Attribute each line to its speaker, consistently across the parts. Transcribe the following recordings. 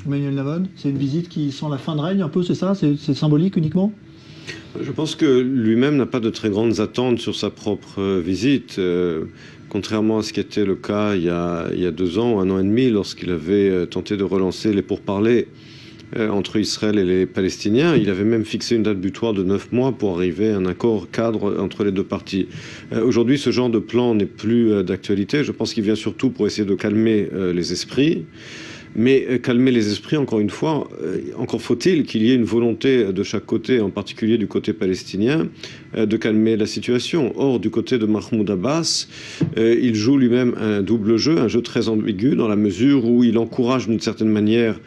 Speaker 1: Emmanuel Navon? C'est une visite qui sent la fin de règne un peu, c'est ça? C'est symbolique uniquement?
Speaker 2: Je pense que lui-même n'a pas de très grandes attentes sur sa propre visite, contrairement à ce qui était le cas il y a 2 ans ou 1 an et demi, lorsqu'il avait tenté de relancer les pourparlers entre Israël et les Palestiniens. Il avait même fixé une date butoir de 9 mois pour arriver à un accord cadre entre les deux parties. Aujourd'hui, ce genre de plan n'est plus d'actualité. Je pense qu'il vient surtout pour essayer de calmer les esprits. Mais calmer les esprits, encore une fois, encore faut-il qu'il y ait une volonté de chaque côté, en particulier du côté palestinien, de calmer la situation. Or, du côté de Mahmoud Abbas, il joue lui-même un double jeu, un jeu très ambigu, dans la mesure où il encourage d'une certaine manière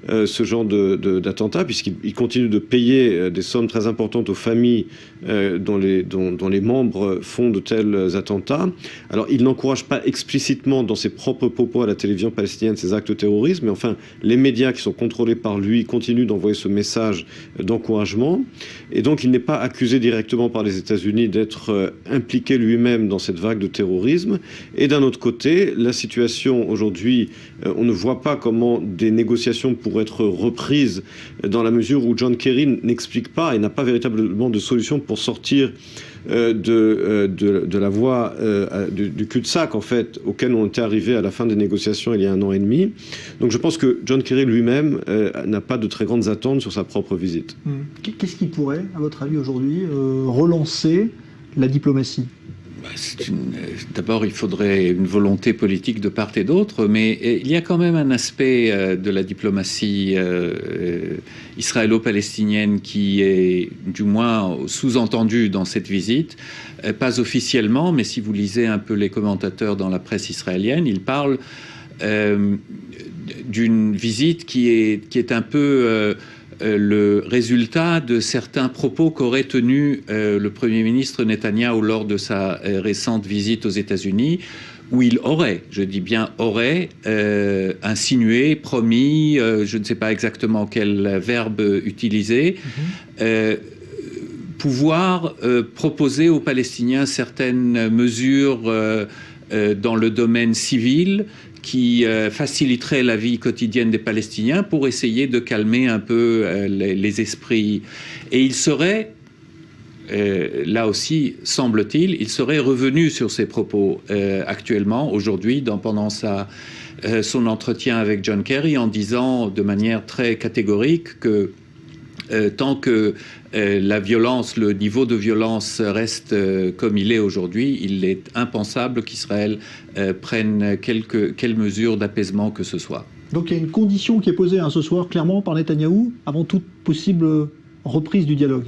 Speaker 2: ce genre d'attentats, puisqu'il continue de payer des sommes très importantes aux familles dont les membres font de tels attentats. Alors, il n'encourage pas explicitement dans ses propres propos à la télévision palestinienne ces actes terroristes, mais enfin, les médias qui sont contrôlés par lui continuent d'envoyer ce message d'encouragement. Et donc, il n'est pas accusé directement par les États-Unis d'être impliqué lui-même dans cette vague de terrorisme. Et d'un autre côté, la situation aujourd'hui, on ne voit pas comment des négociations pourraient être reprises dans la mesure où John Kerry n'explique pas et n'a pas véritablement de solution pour sortir de la voie du cul-de-sac, en fait, auquel on était arrivé à la fin des négociations il y a 1 an et demi. Donc je pense que John Kerry lui-même n'a pas de très grandes attentes sur sa propre visite.
Speaker 1: Qu'est-ce qui pourrait, à votre avis, aujourd'hui, relancer la diplomatie?
Speaker 3: D'abord, il faudrait une volonté politique de part et d'autre, mais il y a quand même un aspect de la diplomatie israélo-palestinienne qui est du moins sous-entendu dans cette visite, pas officiellement, mais si vous lisez un peu les commentateurs dans la presse israélienne, ils parlent d'une visite qui est un peu le résultat de certains propos qu'aurait tenus le Premier ministre Netanyahou lors de sa récente visite aux États-Unis, où il aurait, je dis bien aurait, insinué, promis, je ne sais pas exactement quel verbe utiliser, pouvoir proposer aux Palestiniens certaines mesures dans le domaine civil qui faciliterait la vie quotidienne des Palestiniens pour essayer de calmer un peu les esprits. Et il serait, là aussi, semble-t-il, il serait revenu sur ces propos actuellement, aujourd'hui, pendant son entretien avec John Kerry, en disant de manière très catégorique que tant que la violence, le niveau de violence reste comme il est aujourd'hui, il est impensable qu'Israël prenne quelle mesure d'apaisement que ce soit.
Speaker 1: Donc il y a une condition qui est posée ce soir, clairement, par Netanyahou, avant toute possible reprise du dialogue.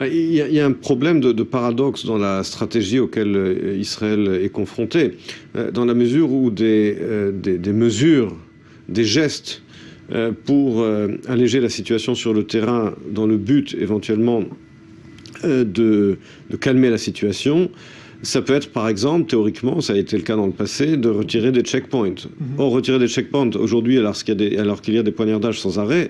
Speaker 2: Il y a un problème de paradoxe dans la stratégie auquel Israël est confronté, dans la mesure où des mesures, des gestes pour alléger la situation sur le terrain dans le but éventuellement de calmer la situation. Ça peut être, par exemple, théoriquement, ça a été le cas dans le passé, de retirer des checkpoints. Or, retirer des checkpoints aujourd'hui, alors qu'il y a des poignardages sans arrêt,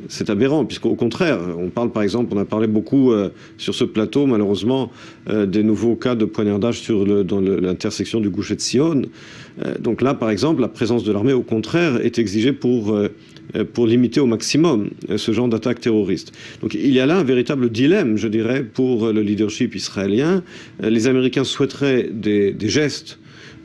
Speaker 2: c'est aberrant, puisqu'au contraire, on parle par exemple, on a parlé beaucoup sur ce plateau, malheureusement, des nouveaux cas de poignardage dans l'intersection du Gush Etzion. Donc là, par exemple, la présence de l'armée, au contraire, est exigée pour limiter au maximum ce genre d'attaque terroriste. Donc il y a là un véritable dilemme, je dirais, pour le leadership israélien. Les Américains souhaiteraient des gestes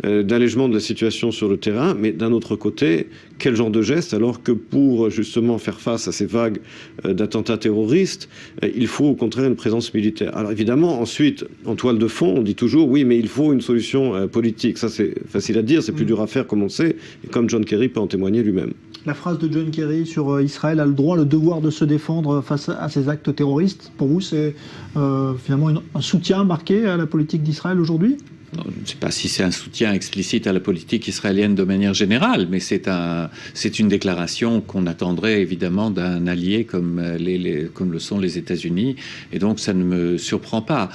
Speaker 2: d'allègement de la situation sur le terrain, mais d'un autre côté, quel genre de geste, alors que pour justement faire face à ces vagues d'attentats terroristes, il faut au contraire une présence militaire. Alors évidemment, ensuite, en toile de fond, on dit toujours oui, mais il faut une solution politique. Ça, c'est facile à dire, c'est plus dur à faire, comme on le sait, et comme John Kerry peut en témoigner lui-même.
Speaker 1: La phrase de John Kerry sur Israël a le droit, le devoir de se défendre face à ces actes terroristes, pour vous, c'est finalement un soutien marqué à la politique d'Israël aujourd'hui ?
Speaker 3: Je ne sais pas si c'est un soutien explicite à la politique israélienne de manière générale, mais c'est une déclaration qu'on attendrait évidemment d'un allié comme le sont les États-Unis, et donc ça ne me surprend pas.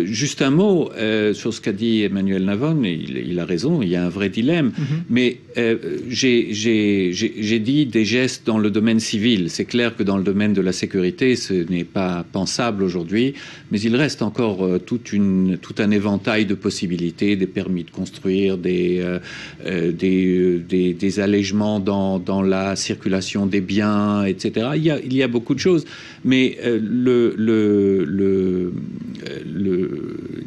Speaker 3: Juste un mot sur ce qu'a dit Emmanuel Navon, il a raison, il y a un vrai dilemme, mais j'ai dit des gestes dans le domaine civil. C'est clair que dans le domaine de la sécurité, ce n'est pas pensable aujourd'hui, mais il reste encore tout un éventail de possibilités. possibilités, des permis de construire, des allègements dans la circulation des biens, etc. Il y a beaucoup de choses, mais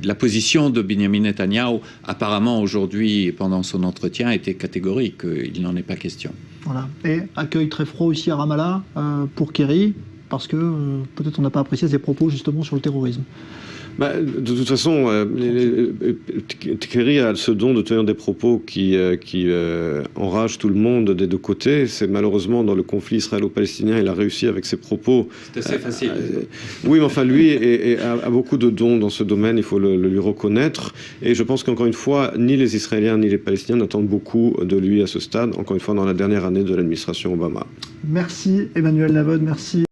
Speaker 3: la position de Benjamin Netanyahou, apparemment aujourd'hui, pendant son entretien, était catégorique. Il n'en est pas question.
Speaker 1: Voilà. Et accueil très froid aussi à Ramallah pour Kerry, parce que peut-être on n'a pas apprécié ses propos justement sur le terrorisme.
Speaker 2: De toute façon, Kerry a ce don de tenir des propos qui enragent tout le monde des deux côtés. C'est malheureusement dans le conflit israélo-palestinien, il a réussi avec ses propos.
Speaker 3: C'est assez facile.
Speaker 2: Oui, mais enfin, lui a beaucoup de dons dans ce domaine, il faut le lui reconnaître. Et je pense qu'encore une fois, ni les Israéliens ni les Palestiniens n'attendent beaucoup de lui à ce stade, encore une fois dans la dernière année de l'administration Obama.
Speaker 1: Merci Emmanuel Lavode, merci.